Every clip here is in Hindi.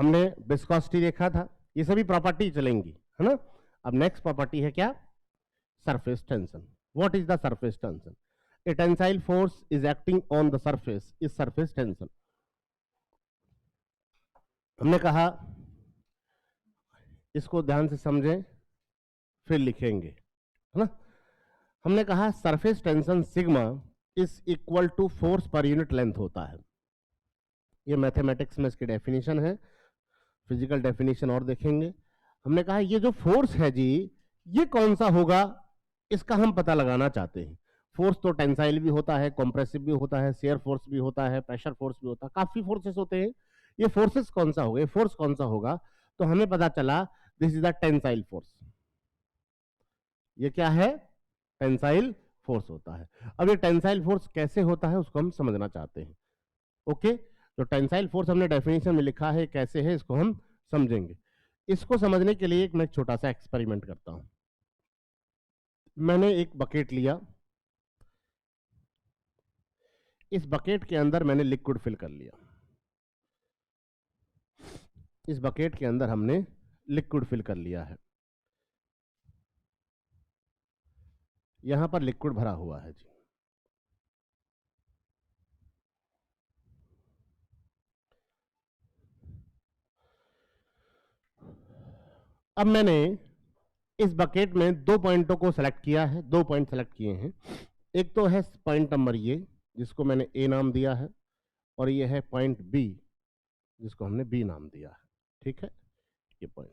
हमने विस्कोसिटी देखा था, ये सभी प्रॉपर्टी चलेंगी, है ना। अब नेक्स्ट प्रॉपर्टी है क्या, surface tension. What is the surface tension? A tensile force is acting on the surface is surface tension. हमने कहा इसको ध्यान से समझें फिर लिखेंगे, है ना। हमने कहा surface tension sigma is equal to force per unit length होता है। ये मैथमेटिक्स में इसकी डेफिनेशन है, फिजिकल डेफिनेशन और देखेंगे। हमने कहा ये जो फोर्स है जी, ये कौन सा होगा, इसका हम पता लगाना चाहते हैं। फोर्स तो टेंसाइल भी होता है, कॉम्प्रेसिव भी होता है, शेयर फोर्स भी होता है, प्रेशर फोर्स भी होता है, काफी फोर्सेस होते हैं। ये फोर्सेस कौन सा होगा, ये फोर्स कौन सा होगा? तो हमें पता चला this is the tensile force. ये क्या है, टेंसाइल फोर्स होता है। अब ये टेंसाइल फोर्स कैसे होता है उसको हम समझना चाहते हैं। ओके, तो टेंसाइल फोर्स हमने डेफिनेशन में लिखा है, कैसे है इसको हम समझेंगे। इसको समझने के लिए मैं एक छोटा सा एक्सपेरिमेंट करता हूं। मैंने एक बकेट लिया, इस बकेट के अंदर मैंने लिक्विड फिल कर लिया। इस बकेट के अंदर हमने लिक्विड फिल कर लिया है। यहां पर लिक्विड भरा हुआ है जी। अब मैंने इस बकेट में दो पॉइंटों को सेलेक्ट किया है, दो पॉइंट सेलेक्ट किए हैं। एक तो है पॉइंट नंबर ये, जिसको मैंने ए नाम दिया है, और ये है पॉइंट बी, जिसको हमने बी नाम दिया है। ठीक है, ये पॉइंट,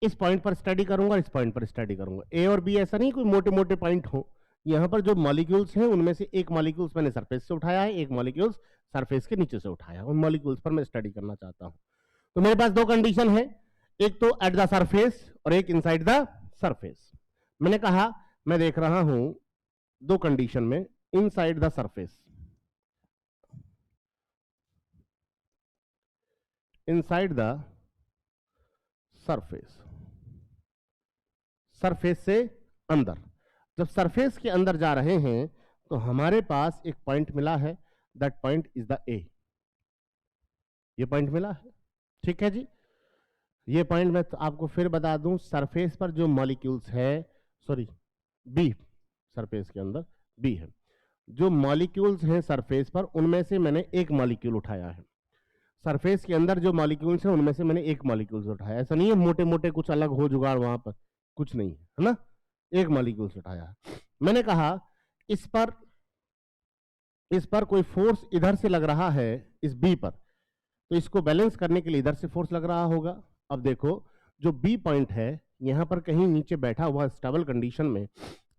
इस पॉइंट पर स्टडी करूंगा, इस पॉइंट पर स्टडी करूंगा। ए और बी ऐसा नहीं कोई मोटे मोटे पॉइंट हो, यहां पर जो मॉलिक्यूल्स हैं उनमें से एक मॉलिक्यूल्स मैंने सरफेस से उठाया है, एक मॉलिक्यूल्स सरफेस के नीचे से उठाया, उन मॉलिक्यूल्स पर मैं स्टडी करना चाहता हूं। तो मेरे पास दो कंडीशन है, एक तो एट द सरफेस और एक इनसाइड द सरफेस। मैंने कहा मैं देख रहा हूं दो कंडीशन में, inside the surface, inside the surface, surface से अंदर। जब सरफेस के अंदर जा रहे हैं तो हमारे पास एक पॉइंट मिला है, दैट पॉइंट इज द ए। ये पॉइंट मिला है, ठीक है जी। ये पॉइंट मैं तो आपको फिर बता दूं, सरफेस पर जो मॉलिक्यूल्स है, सॉरी बी, सरफेस के अंदर बी है, जो मॉलिक्यूल्स हैं सरफेस पर उनमें से मैंने एक मॉलिक्यूल उठाया है। सरफेस के अंदर जो मॉलिक्यूल्स हैं उनमें से मैंने एक मॉलिक्यूल उठाया, ऐसा नहीं है मोटे मोटे कुछ अलग हो जुगाड़ वहां पर, कुछ नहीं है ना, एक मॉलिक्यूल उठाया है। मैंने कहा इस पर कोई फोर्स इधर से लग रहा है, इस बी पर, तो इसको बैलेंस करने के लिए इधर से फोर्स लग रहा होगा। अब देखो जो बी पॉइंट है यहां पर कहीं नीचे बैठा हुआ स्टेबल कंडीशन में,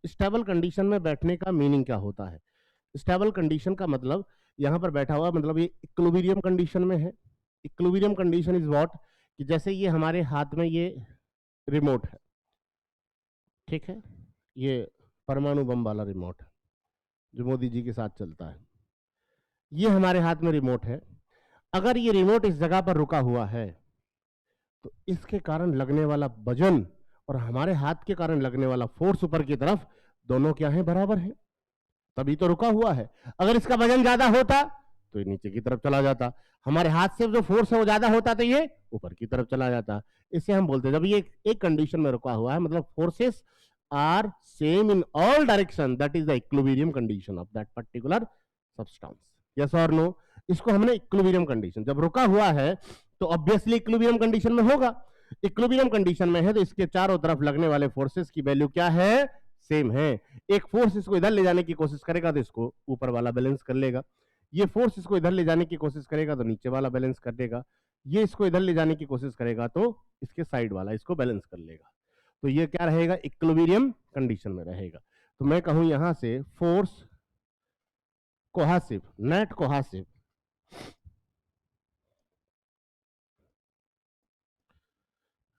स्टेबल कंडीशन में बैठने का मीनिंग क्या होता है? स्टेबल कंडीशन का मतलब यहां पर बैठा हुआ मतलब ये इक्विलिब्रियम कंडीशन में है। इक्विलिब्रियम कंडीशन इज व्हाट, कि जैसे ये हमारे हाथ में ये रिमोट है, ठीक है, ये परमाणु बम वाला रिमोट है जो मोदी जी के साथ चलता है, ये हमारे हाथ में रिमोट है। अगर ये रिमोट इस जगह पर रुका हुआ है तो इसके कारण लगने वाला वजन और हमारे हाथ के कारण लगने वाला फोर्स ऊपर की तरफ, दोनों क्या है, बराबर है, तभी तो रुका हुआ है। अगर इसका वजन ज्यादा होता तो ये नीचे की तरफ चला जाता, हमारे हाथ से जो फोर्स है वो ज्यादा होता तो ये ऊपर की तरफ चला जाता। इससे हम बोलते हैं जब ये एक कंडीशन में रुका हुआ है मतलब forces are same in all direction, that is the equilibrium condition of that particular substance. Yes और नो? इसको हमने इक्विलिब्रियम कंडीशन, जब रुका हुआ है तो ऑब्वियसली इक्विलिब्रियम कंडीशन में होगा। इक्विलिब्रियम कंडीशन में है तो इसके चारों तरफ लगने वाले फोर्सेस की वैल्यू क्या है, सेम है। एक फोर्स इसको इधर ले जाने की कोशिश करेगा तो इसको ऊपर वाला बैलेंस कर लेगा, ये फोर्स इसको इधर ले जाने की कोशिश करेगा तो नीचे वाला बैलेंस कर देगा, ये इसको इधर ले जाने की कोशिश करेगा तो इसके साइड वाला इसको बैलेंस कर लेगा। तो ये क्या रहेगा, इक्विलिब्रियम कंडीशन में रहेगा। तो मैं कहूं यहां से force cohesive, net cohesive,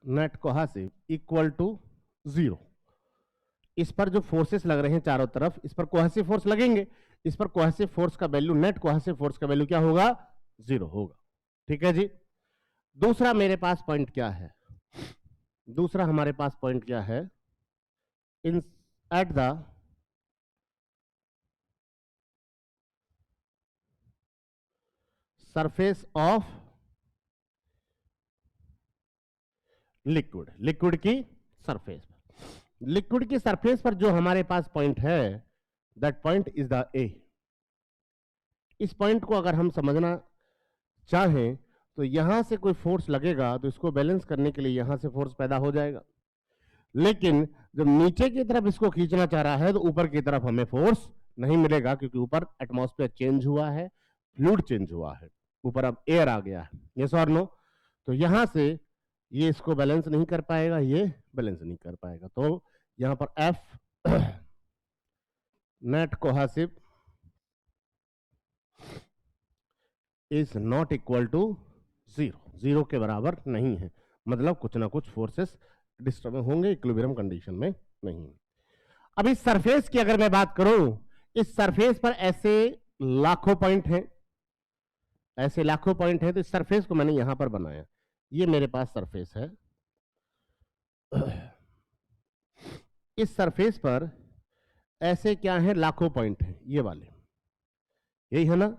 net cohesive equal to 0। इस पर जो फोर्सेस लग रहे हैं चारों तरफ, इस पर कोहेसिव फोर्स लगेंगे, इस पर कोहेसिव फोर्स का वैल्यू, नेट कोहेसिव फोर्स का वैल्यू क्या होगा, 0 होगा। ठीक है जी। दूसरा मेरे पास पॉइंट क्या है, दूसरा हमारे पास पॉइंट क्या है, in at the surface of liquid, liquid की सरफेस पर, लिक्विड की सरफेस पर जो हमारे पास पॉइंट है, that point is the A. इस पॉइंट को अगर हम समझना चाहें तो यहां से कोई फोर्स लगेगा तो इसको बैलेंस करने के लिए यहां से फोर्स पैदा हो जाएगा, लेकिन जब नीचे की तरफ इसको खींचना चाह रहा है तो ऊपर की तरफ हमें फोर्स नहीं मिलेगा, क्योंकि ऊपर एटमॉस्फेयर चेंज हुआ है, फ्लूइड चेंज हुआ है, ऊपर अब एयर आ गया है, यस और नो। तो यहां से ये इसको बैलेंस नहीं कर पाएगा, ये बैलेंस नहीं कर पाएगा, तो यहां पर F net cohesive is not equal to zero, zero के बराबर नहीं है, मतलब कुछ ना कुछ फोर्सेस डिस्टर्ब होंगे, इक्विलिब्रियम कंडीशन में नहीं। अब इस सरफेस की अगर मैं बात करूं, इस सरफेस पर ऐसे लाखों पॉइंट हैं, ऐसे लाखों पॉइंट हैं, तो इस सरफेस को मैंने यहां पर बनाया, ये मेरे पास सरफेस है, इस सरफेस पर ऐसे क्या है, लाखों पॉइंट हैं, ये वाले, यही है ना।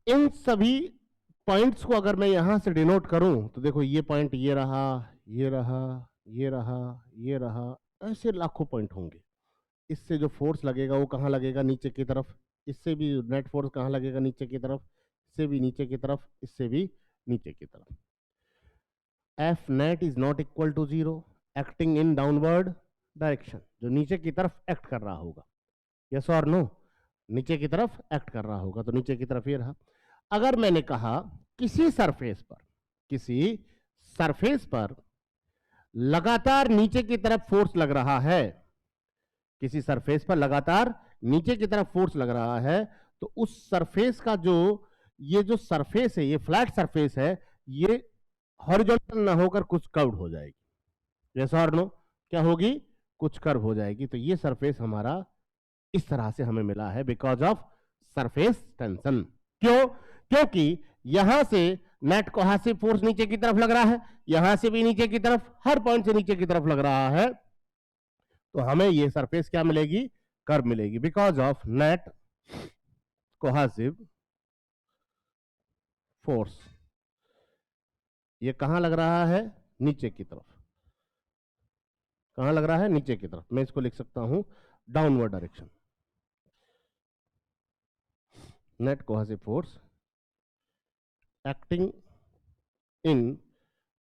इन सभी पॉइंट्स को अगर मैं यहां से डिनोट करूं तो देखो ये पॉइंट ये रहा, ये रहा, ये रहा, ये रहा, ऐसे लाखों पॉइंट होंगे। इससे जो फोर्स लगेगा वो कहां लगेगा, नीचे की तरफ, इससे भी नेट फोर्स कहां लगेगा, नीचे की तरफ, इससे भी नीचे की तरफ, इससे भी नीचे की तरफ। F net is not equal to zero, acting in downward direction, जो नीचे की तरफ एक्ट कर रहा होगा, यस और नो, नीचे की तरफ एक्ट कर रहा होगा, तो नीचे की तरफ ये रहा। अगर मैंने कहा किसी सरफेस पर लगातार नीचे की तरफ फोर्स लग रहा है, किसी सरफेस पर लगातार नीचे की तरफ फोर्स लग रहा है, तो उस सरफेस का ये जो सरफेस है, ये फ्लैट सरफेस है, ये हॉरिजॉन्टल ना होकर कुछ कर्व्ड हो जाएगी, यस और नो, क्या होगी, कुछ कर्व हो जाएगी। तो ये सरफेस हमारा इस तरह से हमें मिला है बिकॉज ऑफ सरफेस टेंशन। क्यों, क्योंकि यहां से नेट कोहेसिव फोर्स नीचे की तरफ लग रहा है, यहां से भी नीचे की तरफ, हर पॉइंट से नीचे की तरफ लग रहा है, तो हमें ये सरफेस क्या मिलेगी, कर्व मिलेगी, because of net cohesive force. ये कहां लग रहा है, नीचे की तरफ, कहां लग रहा है, नीचे की तरफ। मैं इसको लिख सकता हूं downward direction, net cohesive force acting in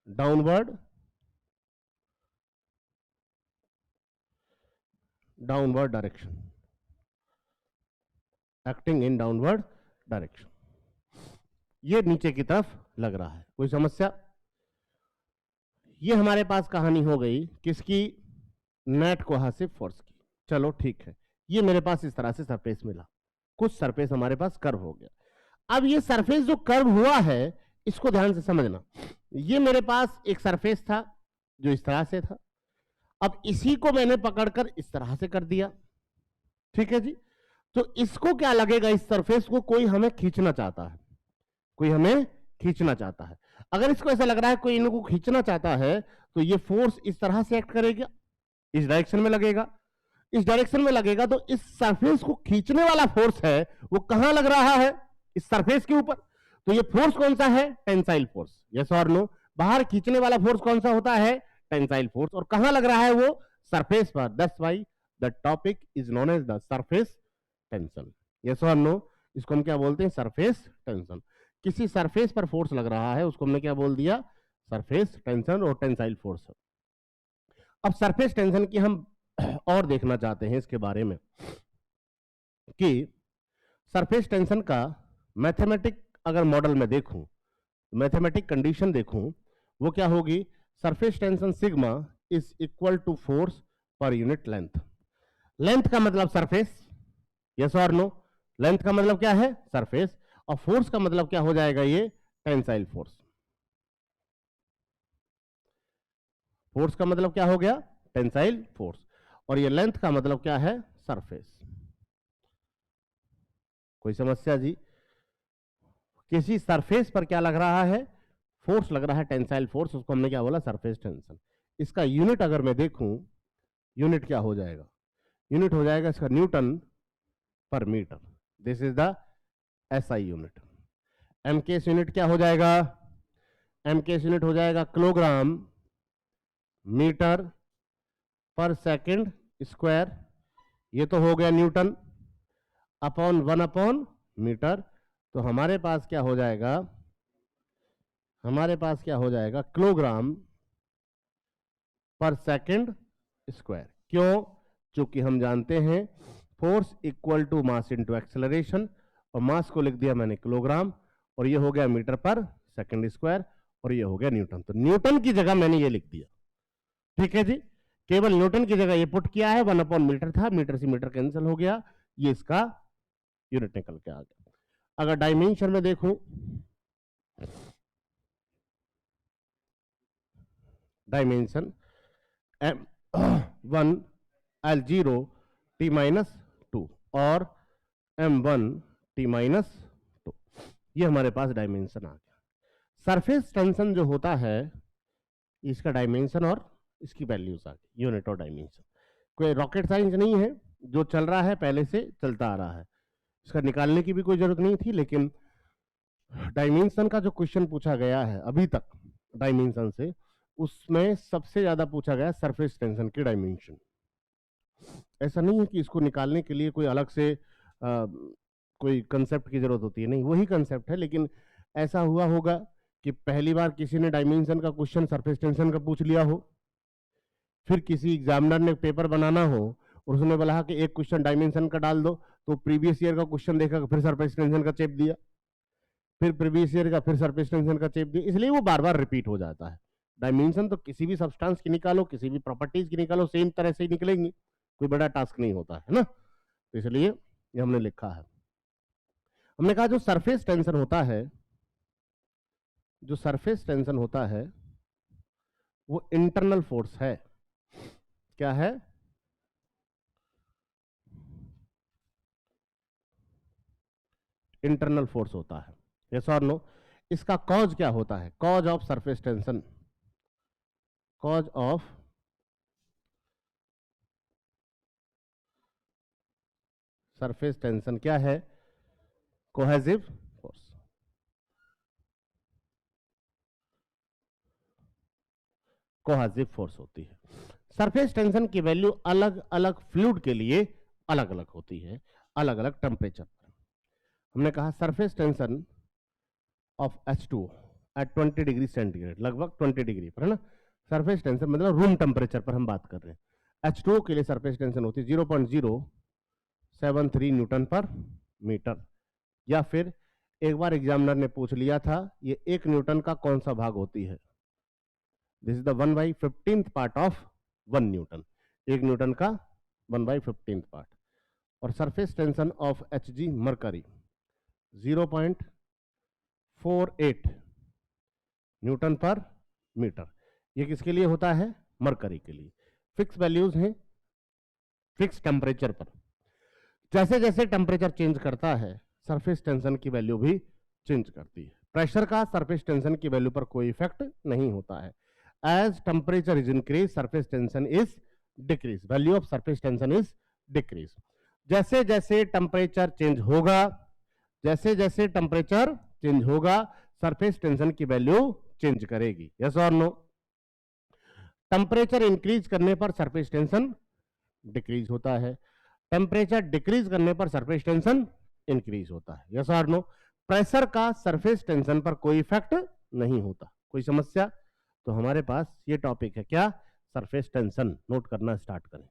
downward direction, acting in downward direction, ये नीचे की तरफ लग रहा है। कोई समस्या, ये हमारे पास कहानी हो गई किसकी, नेट कोहेसिव फोर्स की। चलो ठीक है, ये मेरे पास इस तरह से सरफेस मिला, कुछ सरफेस हमारे पास कर्व हो गया। अब ये सरफेस जो कर्व हुआ है, इसको ध्यान से समझना, ये मेरे पास एक सरफेस था जो इस तरह से था, अब इसी को मैंने पकड़कर इस तरह से कर दिया, ठीक है जी। तो इसको क्या लगेगा, इस सरफेस को कोई हमें खींचना चाहता है, कोई हमें खींचना चाहता है। अगर इसको ऐसा लग रहा है कोई इनको खींचना चाहता है, तो ये फोर्स इस तरह से एक्ट करेगा, इस डायरेक्शन में लगेगा, इस डायरेक्शन में लगेगा, तो इस सरफेस को खींचने वाला फोर्स है वो कहां लग रहा है, इस सरफेस के ऊपर। तो ये फोर्स कौन सा है, टेंसाइल फोर्स, यस और नो। बाहर खींचने वाला फोर्स कौन सा होता है, टेंसाइल फोर्स, और कहां लग रहा है वो, सरफेस पर। That's why the topic is known as the surface tension, yes और नो। इसको हम क्या बोलते हैं, सरफेस टेंशन। किसी सरफेस पर फोर्स लग रहा है उसको हमने क्या बोल दिया, सरफेस टेंशन और टेंसाइल फोर्स। अब सरफेस टेंशन की हम और देखना चाहते हैं इसके बारे में कि सरफेस टेंशन का मैथमेटिक अगर मॉडल में देखूं, मैथमेटिक कंडीशन देखूं, वो क्या होगी, surface tension sigma is equal to force per unit length. Length का मतलब सरफेस, यस और नो, लेंथ का मतलब क्या है, सरफेस, और फोर्स का मतलब क्या हो जाएगा, ये टेंसाइल फोर्स। फोर्स का मतलब क्या हो गया, टेंसाइल फोर्स, और ये लेंथ का मतलब क्या है, सरफेस। कोई समस्या जी, किसी सरफेस पर क्या लग रहा है, फोर्स लग रहा है, टेंसाइल फोर्स, उसको हमने क्या बोला, सरफेस टेंशन। इसका यूनिट अगर मैं देखूं, यूनिट क्या हो जाएगा, यूनिट हो जाएगा इसका newton per metre, this is the SI unit. M के यूनिट क्या हो जाएगा, एम के यूनिट हो जाएगा kilogram metre per second square, ये तो हो गया न्यूटन, अपॉन 1/मीटर। तो हमारे पास क्या हो जाएगा, हमारे पास क्या हो जाएगा, किलोग्राम पर सेकंड स्क्वायर। क्यों? क्योंकि हम जानते हैं force equal to mass into acceleration, और मास को लिख दिया मैंने किलोग्राम, और ये हो गया मीटर पर सेकंड स्क्वायर, और ये हो गया न्यूटन। तो न्यूटन की जगह मैंने ये लिख दिया, ठीक है जी, केवल न्यूटन की जगह ये पुट किया है, 1/मीटर था, मीटर से मीटर कैंसिल हो गया, ये इसका यूनिट निकल के आ गया। अगर डायमेंशन में देखूं, डायमेंशन M1 L0 T-2 और M1 T-2, ये हमारे पास डायमेंशन आ गया। सरफेस टेंशन जो होता है, इसका डायमेंशन और इसकी वैल्यूज आ गई, यूनिट और डायमेंशन। कोई रॉकेट साइंस नहीं है, जो चल रहा है पहले से चलता आ रहा है, इसका निकालने की भी कोई जरूरत नहीं थी। लेकिन डायमेंशन का जो क्वेश्चन पूछा गया है अभी तक डायमेंशन से, उसमें सबसे ज्यादा पूछा गया सरफेस टेंशन की डायमेंशन। ऐसा नहीं है कि इसको निकालने के लिए कोई अलग से कोई कंसेप्ट की जरूरत होती है, नहीं, वही कंसेप्ट है। लेकिन ऐसा हुआ होगा कि पहली बार किसी ने डायमेंशन का क्वेश्चन सरफेस टेंशन का पूछ लिया हो, फिर किसी एग्जामिनर ने पेपर बनाना हो और उसने बोला कि एक क्वेश्चन डायमेंशन का डाल दो, तो प्रीवियस ईयर का क्वेश्चन देखा, फिर सरफेस टेंशन का चेप दिया, फिर प्रीवियस ईयर का, फिर सरफेस टेंशन का चेप दिया, इसलिए वो बार बार रिपीट हो जाता है। डायमेंशन तो किसी भी सब्सटेंस की निकालो, किसी भी प्रॉपर्टीज की निकालो, सेम तरह से ही निकलेंगी, कोई बड़ा टास्क नहीं होता है ना। तो इसलिए ये हमने लिखा है। हमने कहा जो सरफेस टेंशन होता है, जो सरफेस टेंशन होता है वो इंटरनल फोर्स है। क्या है? इंटरनल फोर्स होता है। यस और नो? इसका कॉज क्या होता है? Cause of surface tension, cause of surface tension क्या है? Cohesive force. कोहेसिव फोर्स होती है। सरफेस टेंशन की वैल्यू अलग अलग फ्लूइड के लिए अलग अलग होती है, अलग अलग टेम्परेचर पर। हमने कहा surface tension of H2 at 20 degree centigrade, लगभग 20 डिग्री पर, है ना। सरफेस टेंशन मतलब रूम टेम्परेचर पर हम बात कर रहे हैं। H2 के लिए सरफेस टेंशन होती है 0.073 न्यूटन पर मीटर। या फिर एक बार एग्जामिनर ने पूछ लिया था, ये 1 न्यूटन का कौन सा भाग होती है? This is the 1/15 part of 1 Newton, 1 Newton का 1/15 पार्ट। और surface tension of Hg mercury 0.48 Newton per metre. ये किसके लिए होता है? मरकरी के लिए। फिक्स वैल्यूज हैं, फिक्स टेम्परेचर पर। जैसे जैसे टेम्परेचर चेंज करता है, सरफेस टेंशन की वैल्यू भी चेंज करती है। प्रेशर का सरफेस टेंशन की वैल्यू पर कोई इफेक्ट नहीं होता है। As temperature is increase, surface tension is decrease, value of surface tension is decrease. जैसे जैसे टेम्परेचर चेंज होगा, जैसे जैसे टेम्परेचर चेंज होगा, सरफेस टेंशन की वैल्यू चेंज करेगी। यस और नो? टेम्परेचर इंक्रीज करने पर सरफेस टेंशन डिक्रीज होता है, टेम्परेचर डिक्रीज करने पर सरफेस टेंशन इंक्रीज होता है। यस और नो? प्रेशर का सरफेस टेंशन पर कोई इफेक्ट नहीं होता। कोई समस्या? तो हमारे पास ये टॉपिक है क्या? Surface tension. नोट करना स्टार्ट करें।